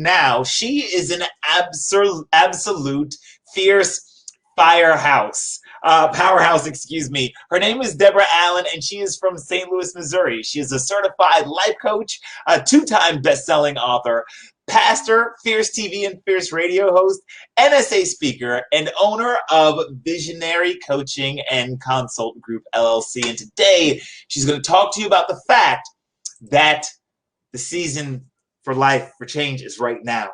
now. She is an absolute fierce powerhouse, excuse me. Her name is Deborah Allen, and she is from St. Louis, Missouri. She is a certified life coach, a two-time best-selling author, pastor, Fierce TV and Fierce radio host, NSA speaker, and owner of Visionary Coaching and Consult Group, LLC. And today, she's going to talk to you about the fact that the season for life, for change is right now.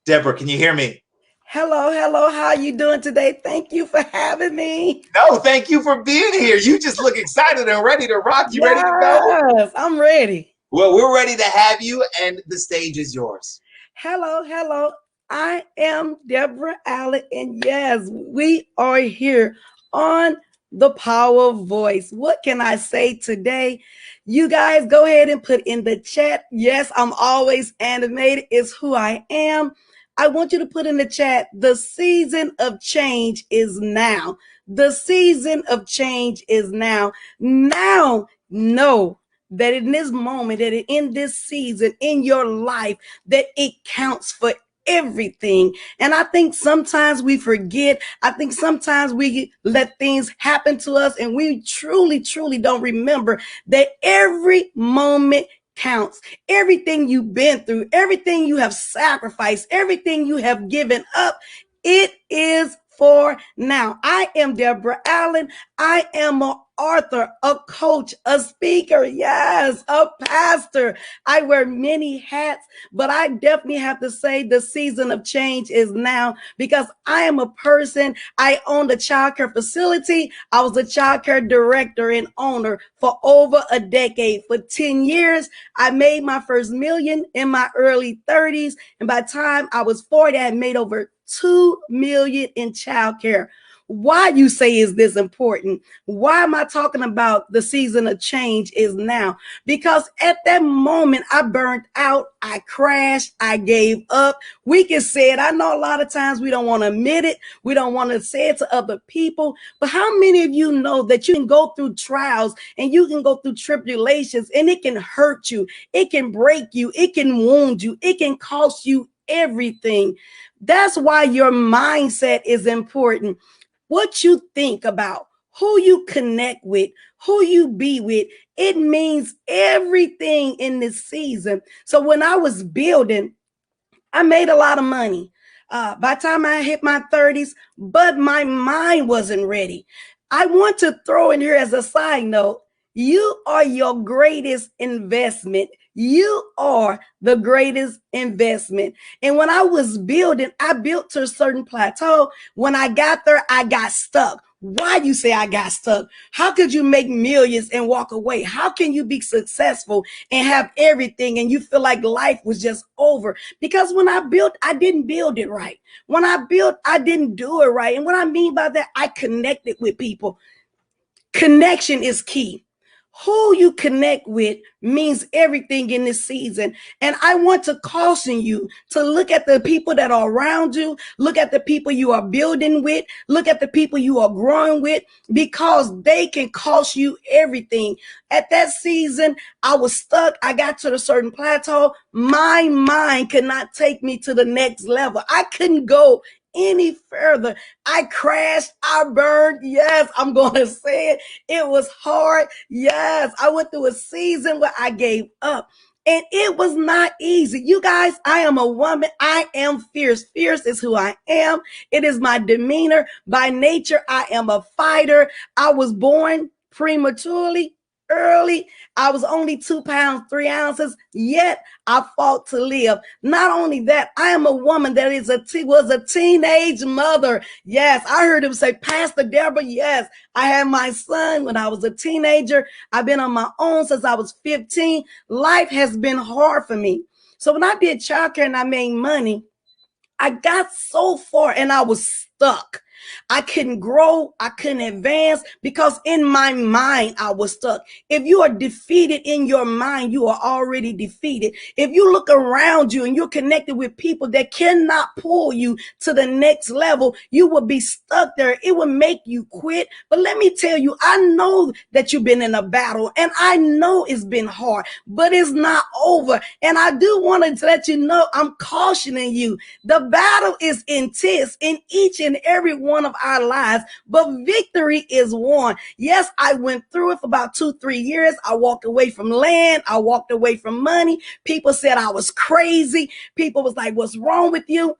Deborah, can you hear me? Hello. How are you doing today? Thank you for having me. No, thank you for being here. You just look excited and ready to rock. You ready to go? Yes, I'm ready. Well, we're ready to have you, and the stage is yours. Hello. I am Deborah Allen, and yes, we are here on the Power Voice. What can I say today? You guys go ahead and put in the chat. Yes, I'm always animated. It's who I am. I want you to put in the chat, the season of change is now. The season of change is now. Now, know that in this moment, that in this season, in your life, that it counts for everything. And I think sometimes we forget. I think sometimes we let things happen to us and we truly don't remember that every moment counts. Everything you've been through, everything you have sacrificed, everything you have given up, it is for now. I am Deborah Allen. I am an author, a coach, a speaker, yes, a pastor. I wear many hats, but I definitely have to say the season of change is now because I am a person. I own a childcare facility. I was a childcare director and owner for over a decade. For 10 years, I made my first million in my early 30s. And by the time I was 40, I had made over 2 million in childcare. Why, you say, is this important? Why am I talking about the season of change is now? Because at that moment I burned out, I crashed, I gave up. We can say it. I know a lot of times we don't want to admit it. We don't want to say it to other people. But how many of you know that you can go through trials and you can go through tribulations and it can hurt you, it can break you, it can wound you, it can cost you everything. That's why your mindset is important. What you think about, who you connect with, who you be with, it means everything in this season. So when I was building, I made a lot of money. By the time I hit my 30s, but my mind wasn't ready. I want to throw in here as a side note, you are your greatest investment. You are the greatest investment. And when I was building, I built to a certain plateau. When I got there, I got stuck. Why, you say, I got stuck? How could you make millions and walk away? How can you be successful and have everything and you feel like life was just over? Because when I built, I didn't build it right. When I built, I didn't do it right. And what I mean by that, I connected with people. Connection is key. Who you connect with means everything in this season. And I want to caution you to look at the people that are around you, look at the people you are building with, look at the people you are growing with, because they can cost you everything. At that season, I was stuck. I got to a certain plateau. My mind could not take me to the next level. I couldn't go any further. I crashed, I burned. Yes, I'm going to say it. It was hard. Yes, I went through a season where I gave up. And it was not easy. You guys, I am a woman. I am fierce. Fierce is who I am. It is my demeanor. By nature, I am a fighter. I was born prematurely, early. I was only 2 pounds, 3 ounces, yet I fought to live. Not only that, I am a woman that was a teenage mother. Yes, I heard him say, Pastor Deborah, yes, I had my son when I was a teenager. I've been on my own since I was 15. Life has been hard for me. So when I did childcare and I made money, I got so far and I was stuck. I couldn't grow. I couldn't advance because in my mind, I was stuck. If you are defeated in your mind, you are already defeated. If you look around you and you're connected with people that cannot pull you to the next level, you will be stuck there. It will make you quit. But let me tell you, I know that you've been in a battle and I know it's been hard, but it's not over. And I do want to let you know, I'm cautioning you. The battle is intense in each and every one of our lives, but victory is won. Yes, I went through it for about 2, 3 years. I walked away from land. I walked away from money. People said I was crazy. People was like, what's wrong with you?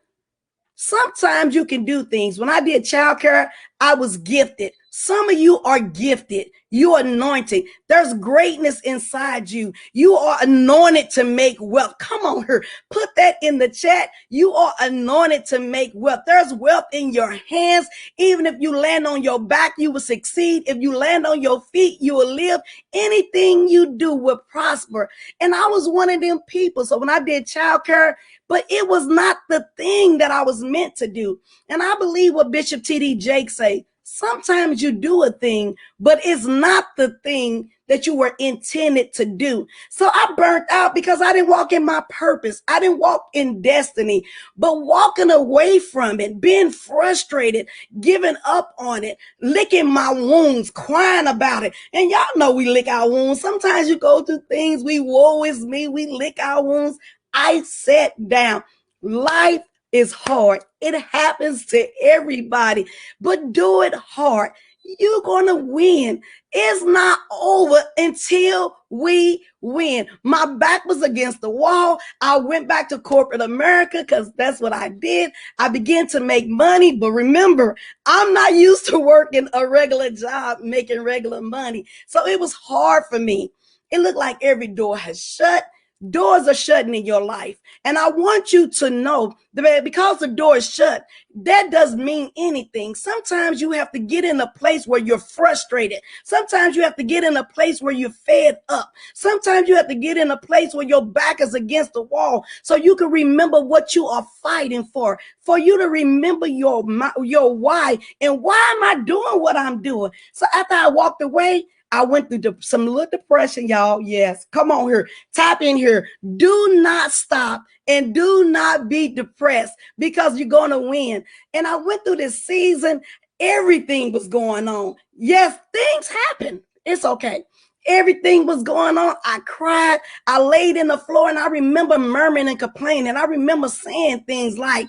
Sometimes you can do things. When I did childcare, I was gifted. Some of you are gifted. You are anointed. There's greatness inside you. You are anointed to make wealth. Come on here. Put that in the chat. You are anointed to make wealth. There's wealth in your hands. Even if you land on your back, you will succeed. If you land on your feet, you will live. Anything you do will prosper. And I was one of them people. So when I did childcare, but it was not the thing that I was meant to do. And I believe what Bishop T.D. Jakes say. Sometimes you do a thing, but it's not the thing that you were intended to do. So I burnt out because I didn't walk in my purpose. I didn't walk in destiny, but walking away from it, being frustrated, giving up on it, licking my wounds, crying about it. And y'all know we lick our wounds. Sometimes you go through things, we woe is me, we lick our wounds. I sat down. Life is hard. It happens to everybody, but do it hard. You're going to win. It's not over until we win. My back was against the wall. I went back to corporate America because that's what I did. I began to make money, but remember, I'm not used to working a regular job, making regular money. So it was hard for me. It looked like every door has shut. Doors are shutting in your life. And I want you to know that because the door is shut, that doesn't mean anything. Sometimes you have to get in a place where you're frustrated. Sometimes you have to get in a place where you're fed up. Sometimes you have to get in a place where your back is against the wall so you can remember what you are fighting for you to remember your why and why am I doing what I'm doing. So after I walked away, I went through some little depression, y'all. Yes, come on here. Tap in here. Do not stop and do not be depressed because you're going to win. And I went through this season. Everything was going on. Yes, things happen. It's okay. Everything was going on. I cried. I laid in the floor and I remember murmuring and complaining. I remember saying things like,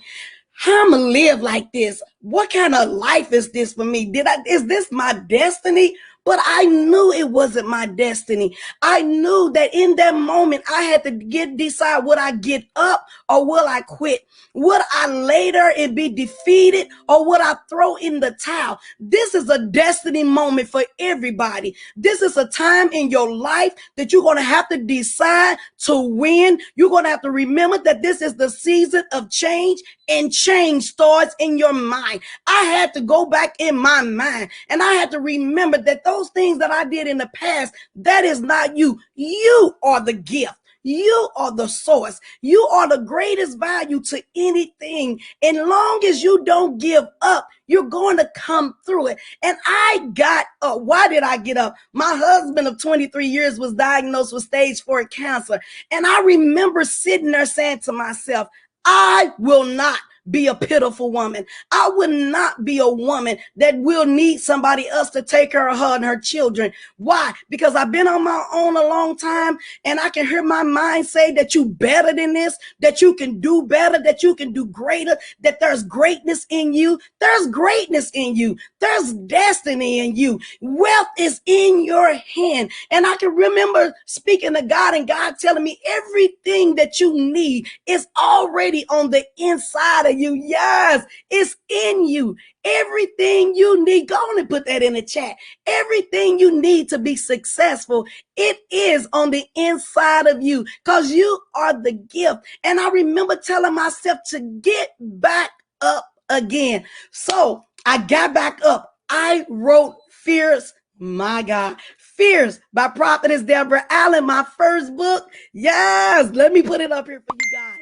how I'm gonna live like this? What kind of life is this for me? Is this my destiny? But I knew it wasn't my destiny. I knew that in that moment I had to decide, would I get up or will I quit? Would I later and be defeated or would I throw in the towel? This is a destiny moment for everybody. This is a time in your life that you're going to have to decide to win. You're going to have to remember that this is the season of change, and change starts in your mind. I had to go back in my mind and I had to remember that those things that I did in the past, that is not you. You are the gift. You are the source. You are the greatest value to anything. And long as you don't give up, you're going to come through it. And I got up. Why did I get up? My husband of 23 years was diagnosed with stage 4 cancer. And I remember sitting there saying to myself, I will not be a pitiful woman. I will not be a woman that will need somebody else to take care of her and her children. Why? Because I've been on my own a long time and I can hear my mind say that you better than this, that you can do better, that you can do greater, that there's greatness in you. There's greatness in you. There's destiny in you. Wealth is in your hand. And I can remember speaking to God and God telling me everything that you need is already on the inside of you. Yes, it's in you. Everything you need, go on and put that in the chat. Everything you need to be successful, it is on the inside of you because you are the gift. And I remember telling myself to get back up again. So I got back up. I wrote Fierce, my God, Fierce by Prophetess Deborah Allen, my first book. Yes, let me put it up here for you guys.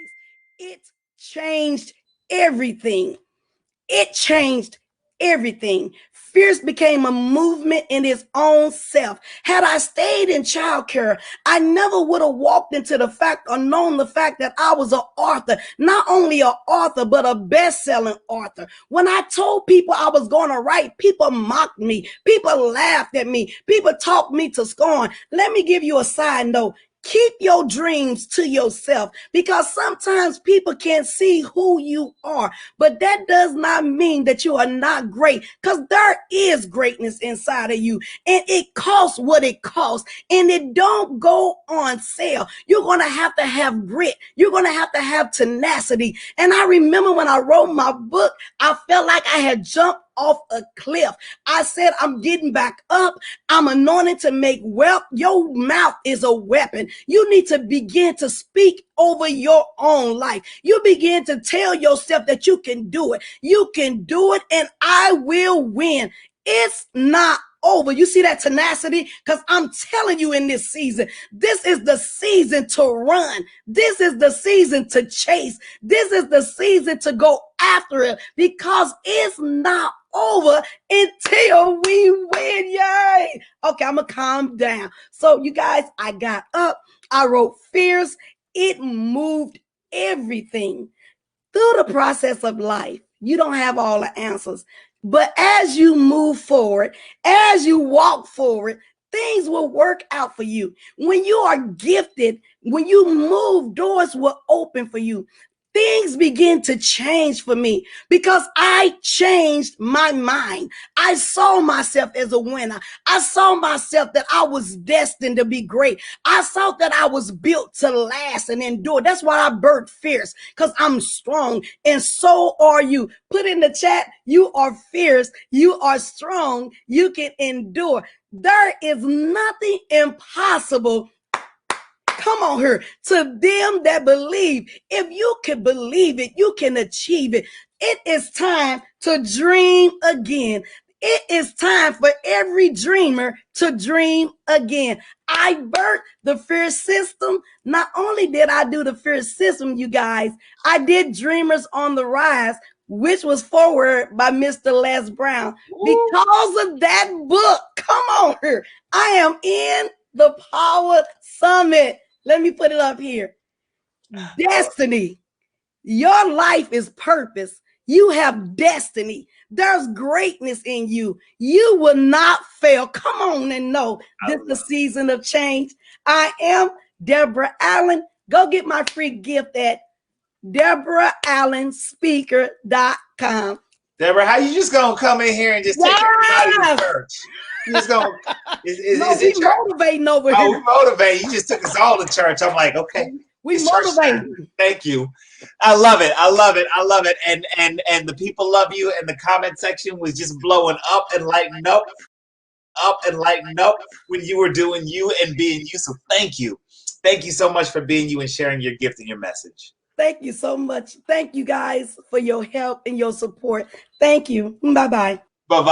It changed everything. It changed everything. Fierce became a movement in its own self. Had I stayed in childcare, I never would have walked into the fact or known the fact that I was an author. Not only an author, but a best-selling author. When I told people I was going to write, people mocked me. People laughed at me. People talked me to scorn. Let me give you a side note. Keep your dreams to yourself, because sometimes people can't see who you are, but that does not mean that you are not great, because there is greatness inside of you, and it costs what it costs, and it don't go on sale. You're going to have grit. You're going to have tenacity. And I remember when I wrote my book, I felt like I had jumped off a cliff. I said, I'm getting back up. I'm anointed to make wealth. Your mouth is a weapon. You need to begin to speak over your own life. You begin to tell yourself that you can do it. You can do it, and I will win. It's not over. You see that tenacity? Because I'm telling you, in this season, this is the season to run. This is the season to chase. This is the season to go after it, because it's not over until we win. Yay. Okay, I'm gonna calm down. So you guys, I got up, I wrote Fierce. It moved everything. Through the process of life, you don't have all the answers. But as you move forward, as you walk forward, things will work out for you. When you are gifted, when you move, doors will open for you. Things begin to change for me because I changed my mind. I saw myself as a winner. I saw myself that I was destined to be great. I saw that I was built to last and endure. That's why I birthed Fierce, because I'm strong, and so are you. Put in the chat, you are fierce, you are strong, you can endure. There is nothing impossible, come on here, to them that believe. If you can believe it, you can achieve it. It is time to dream again. It is time for every dreamer to dream again. I birthed the Fierce System. Not only did I do the Fierce System, you guys, I did Dreamers on the Rise, which was forward by Mr. Les Brown. Because of that book, come on here, I am in the Power Summit. Let me put it up here. Destiny. Your life is purpose. You have destiny. There's greatness in you. You will not fail. Come on and know this is the season of change. I am Deborah Allen. Go get my free gift at DeborahAllenSpeaker.com. Deborah, how you just gonna come in here and just take everybody to church? You just gonna is it motivating over here? Oh, we motivate. You just took us all to church. I'm like, okay, we motivate. Thank you. I love it. I love it. I love it. And the people love you. And the comment section was just blowing up and lighting up when you were doing you and being you. So thank you. Thank you so much for being you and sharing your gift and your message. Thank you so much. Thank you guys for your help and your support. Thank you. Bye-bye. Bye-bye.